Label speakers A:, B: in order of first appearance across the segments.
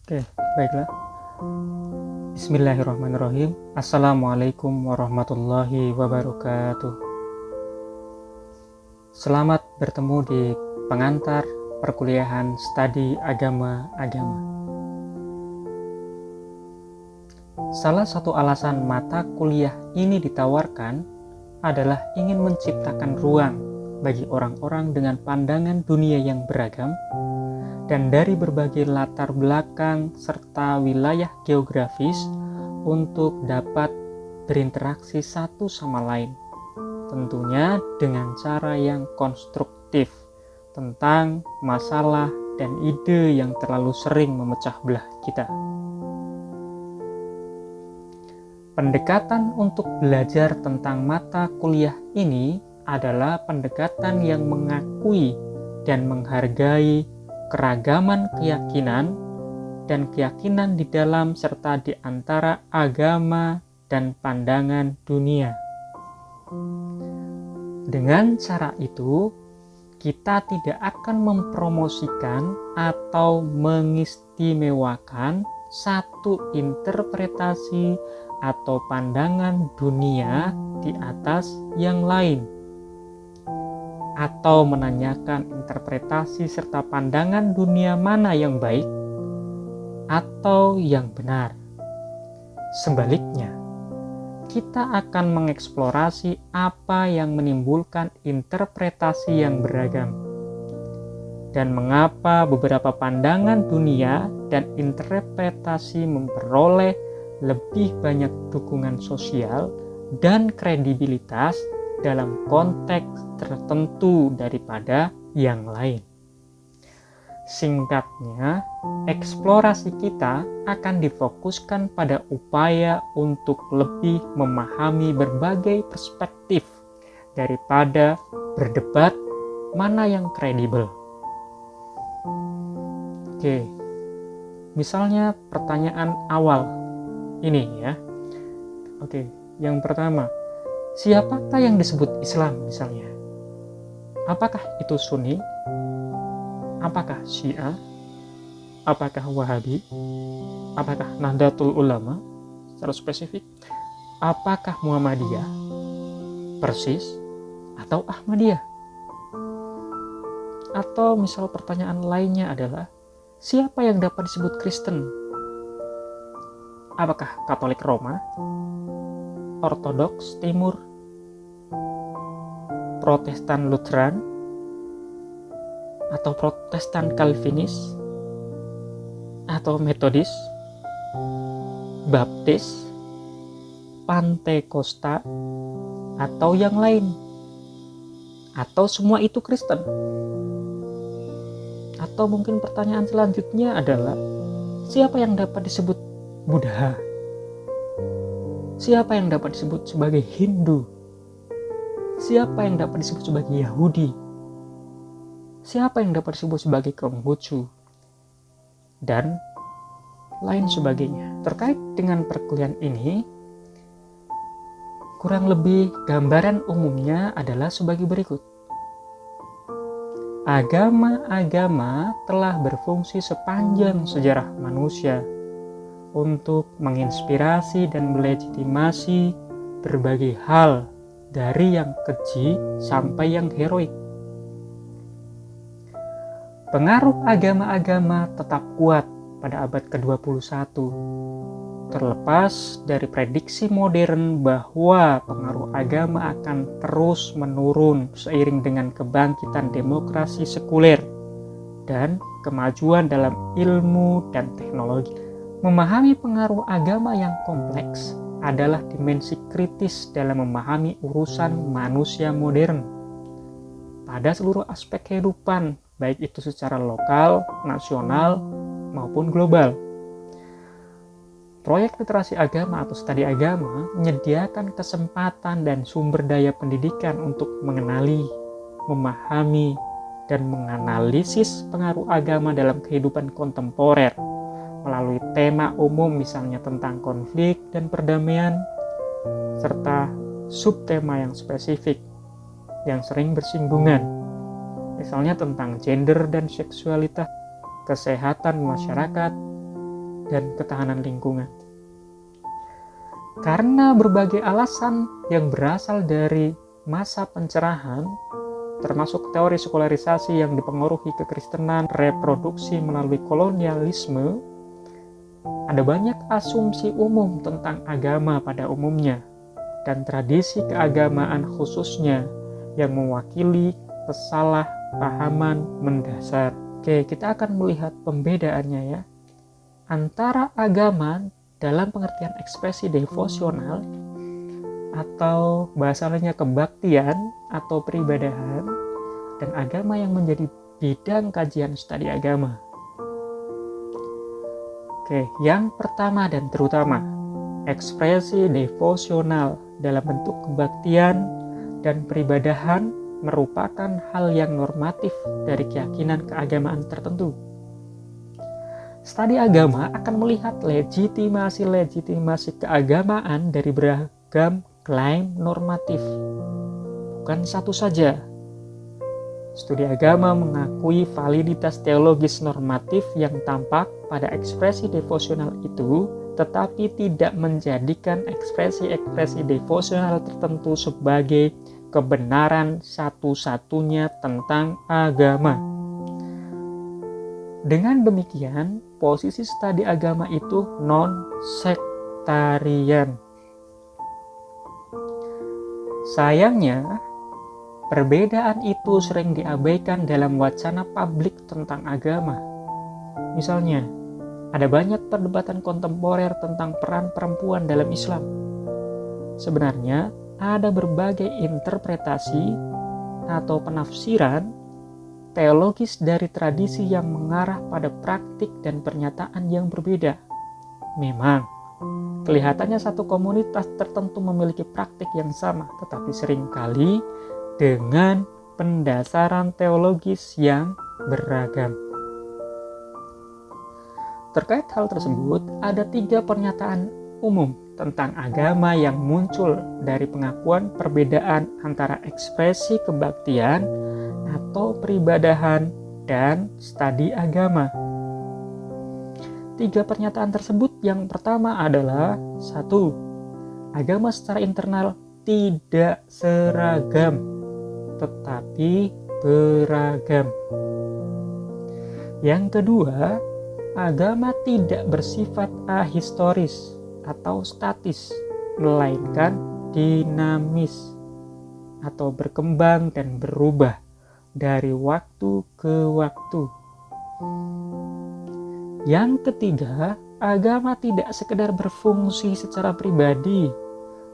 A: Oke, baiklah. Bismillahirrahmanirrahim. Assalamualaikum warahmatullahi wabarakatuh. Selamat bertemu di pengantar perkuliahan studi agama-agama. Salah satu alasan mata kuliah ini ditawarkan adalah ingin menciptakan ruang bagi orang-orang dengan pandangan dunia yang beragam dan dari berbagai latar belakang serta wilayah geografis untuk dapat berinteraksi satu sama lain. Tentunya dengan cara yang konstruktif tentang masalah dan ide yang terlalu sering memecah belah kita. Pendekatan untuk belajar tentang mata kuliah ini adalah pendekatan yang mengakui dan menghargai keragaman keyakinan dan keyakinan di dalam serta di antara agama dan pandangan dunia. Dengan cara itu, kita tidak akan mempromosikan atau mengistimewakan satu interpretasi atau pandangan dunia di atas yang lain, atau menanyakan interpretasi serta pandangan dunia mana yang baik atau yang benar. Sebaliknya, kita akan mengeksplorasi apa yang menimbulkan interpretasi yang beragam dan mengapa beberapa pandangan dunia dan interpretasi memperoleh lebih banyak dukungan sosial dan kredibilitas dalam konteks tertentu daripada yang lain. Singkatnya, eksplorasi kita akan difokuskan pada upaya untuk lebih memahami berbagai perspektif daripada berdebat mana yang kredibel. Oke, misalnya pertanyaan awal ini ya. Oke, yang pertama, siapakah yang disebut Islam misalnya? Apakah itu Sunni? Apakah Syiah? Apakah Wahabi? Apakah Nahdlatul Ulama? Secara spesifik, apakah Muhammadiyah? Persis? Atau Ahmadiyah? Atau misal pertanyaan lainnya adalah, siapa yang dapat disebut Kristen? Apakah Katolik Roma? Ortodoks Timur? Protestan Lutheran? Atau Protestan Calvinis? Atau Metodis? Baptis? Pantekosta? Atau yang lain? Atau semua itu Kristen? Atau mungkin pertanyaan selanjutnya adalah, siapa yang dapat disebut Buddha? Siapa yang dapat disebut sebagai Hindu? Siapa yang dapat disebut sebagai Yahudi? Siapa yang dapat disebut sebagai Konghucu? Dan lain sebagainya. Terkait dengan perkuliahan ini, kurang lebih gambaran umumnya adalah sebagai berikut. Agama-agama telah berfungsi sepanjang sejarah manusia untuk menginspirasi dan melegitimasi berbagai hal dari yang keji sampai yang heroik. Pengaruh agama-agama tetap kuat pada abad ke-21, terlepas dari prediksi modern bahwa pengaruh agama akan terus menurun seiring dengan kebangkitan demokrasi sekuler dan kemajuan dalam ilmu dan teknologi. Memahami pengaruh agama yang kompleks adalah dimensi kritis dalam memahami urusan manusia modern pada seluruh aspek kehidupan, baik itu secara lokal, nasional, maupun global. Proyek literasi agama atau studi agama menyediakan kesempatan dan sumber daya pendidikan untuk mengenali, memahami, dan menganalisis pengaruh agama dalam kehidupan kontemporer melalui tema umum misalnya tentang konflik dan perdamaian, serta subtema yang spesifik yang sering bersinggungan, misalnya tentang gender dan seksualitas, kesehatan masyarakat, dan ketahanan lingkungan. Karena berbagai alasan yang berasal dari masa pencerahan, termasuk teori sekularisasi yang dipengaruhi kekristenan, reproduksi melalui kolonialisme, ada banyak asumsi umum tentang agama pada umumnya, dan tradisi keagamaan khususnya yang mewakili kesalahpahaman mendasar. Oke, kita akan melihat pembedaannya ya, antara agama dalam pengertian ekspresi devosional atau bahasa lainnya kebaktian atau peribadahan, dan agama yang menjadi bidang kajian studi agama. Oke, yang pertama dan terutama, ekspresi devosional dalam bentuk kebaktian dan peribadahan merupakan hal yang normatif dari keyakinan keagamaan tertentu. Studi agama akan melihat legitimasi keagamaan dari beragam klaim normatif, bukan satu saja. Studi agama mengakui validitas teologis normatif yang tampak pada ekspresi devosional itu, tetapi tidak menjadikan ekspresi-ekspresi devosional tertentu sebagai kebenaran satu-satunya tentang agama. Dengan demikian, posisi studi agama itu non-sektarian. Sayangnya, perbedaan itu sering diabaikan dalam wacana publik tentang agama. Misalnya, ada banyak perdebatan kontemporer tentang peran perempuan dalam Islam. Sebenarnya, ada berbagai interpretasi atau penafsiran teologis dari tradisi yang mengarah pada praktik dan pernyataan yang berbeda. Memang, kelihatannya satu komunitas tertentu memiliki praktik yang sama, tetapi seringkali dengan pendasaran teologis yang beragam. Terkait hal tersebut, ada 3 pernyataan umum tentang agama yang muncul dari pengakuan perbedaan antara ekspresi kebaktian atau peribadahan dan studi agama. 3 pernyataan tersebut, yang pertama adalah 1. Agama secara internal tidak seragam, tetapi beragam. Yang kedua, agama tidak bersifat ahistoris atau statis, melainkan dinamis atau berkembang dan berubah dari waktu ke waktu. Yang ketiga, agama tidak sekedar berfungsi secara pribadi,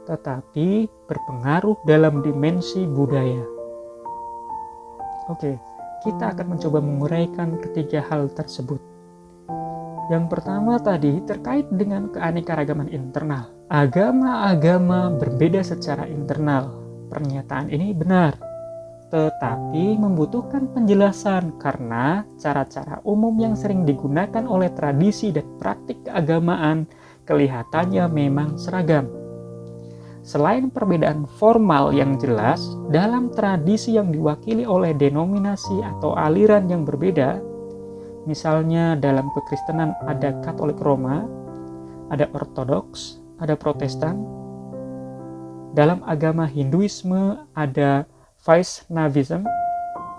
A: tetapi berpengaruh dalam dimensi budaya. Oke, kita akan mencoba menguraikan ketiga hal tersebut. Yang pertama tadi terkait dengan keanekaragaman internal. Agama-agama berbeda secara internal. Pernyataan ini benar, tetapi membutuhkan penjelasan karena cara-cara umum yang sering digunakan oleh tradisi dan praktik keagamaan kelihatannya memang seragam. Selain perbedaan formal yang jelas, dalam tradisi yang diwakili oleh denominasi atau aliran yang berbeda, misalnya dalam kekristenan ada Katolik Roma, ada Ortodoks, ada Protestan. Dalam agama Hinduisme ada Vaishnavism,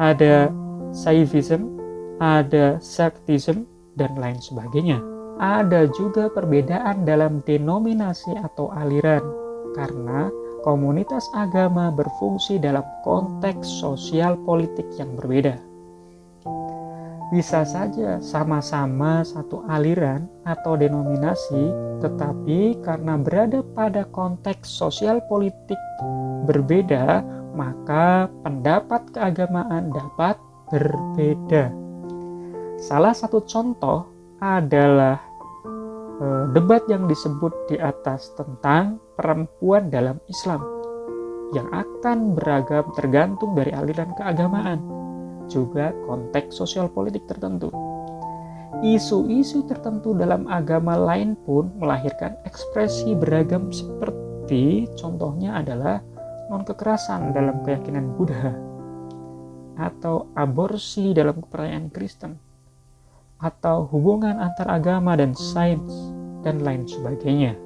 A: ada Saivism, ada Shaktism, dan lain sebagainya. Ada juga perbedaan dalam denominasi atau aliran, karena komunitas agama berfungsi dalam konteks sosial politik yang berbeda. Bisa saja sama-sama satu aliran atau denominasi, tetapi karena berada pada konteks sosial politik berbeda, maka pendapat keagamaan dapat berbeda. Salah satu contoh adalah debat yang disebut di atas tentang perempuan dalam Islam, yang akan beragam tergantung dari aliran keagamaan, juga konteks sosial politik tertentu. Isu-isu tertentu dalam agama lain pun melahirkan ekspresi beragam, seperti contohnya adalah non-kekerasan dalam keyakinan Buddha, atau aborsi dalam kepercayaan Kristen, atau hubungan antar agama dan sains, dan lain sebagainya.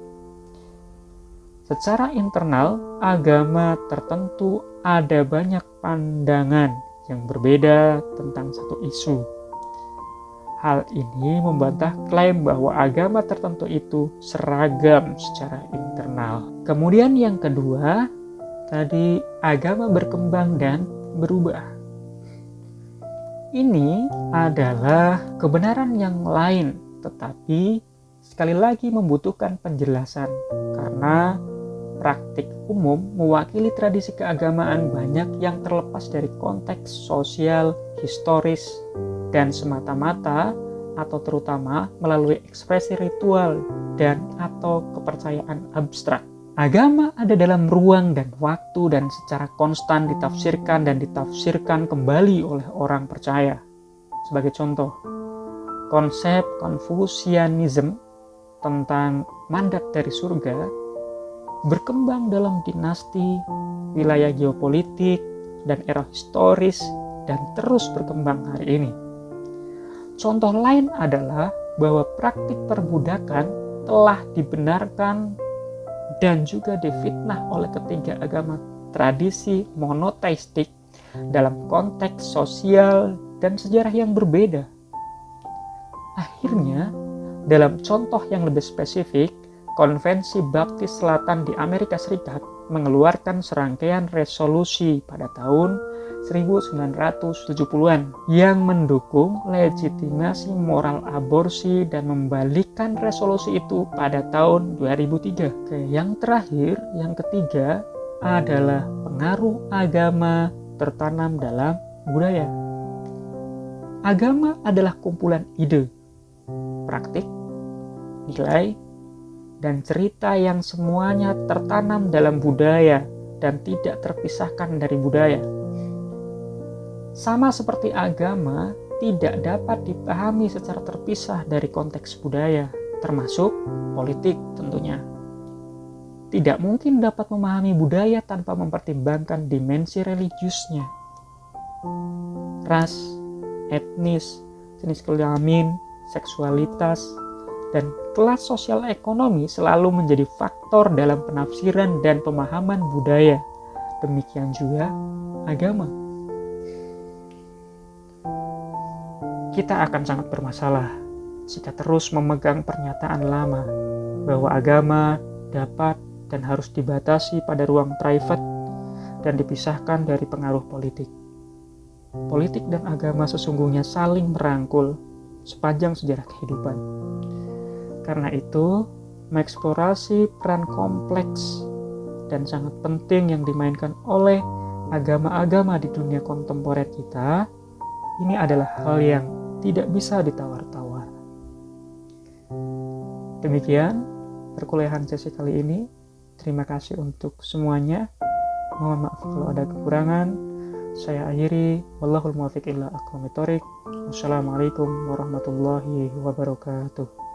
A: Secara internal, agama tertentu ada banyak pandangan yang berbeda tentang satu isu. Hal ini membantah klaim bahwa agama tertentu itu seragam secara internal. Kemudian yang kedua, tadi agama berkembang dan berubah. Ini adalah kebenaran yang lain, tetapi sekali lagi membutuhkan penjelasan karena praktik umum mewakili tradisi keagamaan banyak yang terlepas dari konteks sosial, historis, dan semata-mata atau terutama melalui ekspresi ritual dan atau kepercayaan abstrak. Agama ada dalam ruang dan waktu dan secara konstan ditafsirkan dan ditafsirkan kembali oleh orang percaya. Sebagai contoh, konsep Konfusianisme tentang mandat dari surga berkembang dalam dinasti, wilayah geopolitik, dan era historis dan terus berkembang hari ini. Contoh lain adalah bahwa praktik perbudakan telah dibenarkan dan juga difitnah oleh ketiga agama tradisi monoteistik dalam konteks sosial dan sejarah yang berbeda. Akhirnya, dalam contoh yang lebih spesifik, Konvensi Baptis Selatan di Amerika Serikat mengeluarkan serangkaian resolusi pada tahun 1970-an yang mendukung legitimasi moral aborsi dan membalikkan resolusi itu pada tahun 2003. Yang terakhir, yang ketiga adalah pengaruh agama tertanam dalam budaya. Agama adalah kumpulan ide, praktik, nilai, dan cerita yang semuanya tertanam dalam budaya dan tidak terpisahkan dari budaya. Sama seperti agama, tidak dapat dipahami secara terpisah dari konteks budaya, termasuk politik tentunya. Tidak mungkin dapat memahami budaya tanpa mempertimbangkan dimensi religiusnya. Ras, etnis, jenis kelamin, seksualitas, dan kelas sosial ekonomi selalu menjadi faktor dalam penafsiran dan pemahaman budaya. Demikian juga agama. Kita akan sangat bermasalah jika terus memegang pernyataan lama bahwa agama dapat dan harus dibatasi pada ruang private dan dipisahkan dari pengaruh politik. Politik dan agama sesungguhnya saling merangkul sepanjang sejarah kehidupan. Karena itu, mengeksplorasi peran kompleks dan sangat penting yang dimainkan oleh agama-agama di dunia kontemporer kita, ini adalah hal yang tidak bisa ditawar-tawar. Demikian perkuliahan sesi kali ini. Terima kasih untuk semuanya. Mohon maaf kalau ada kekurangan. Saya akhiri. Wallahul muwaffiq ila aqwamit thoriq. Wassalamualaikum warahmatullahi wabarakatuh.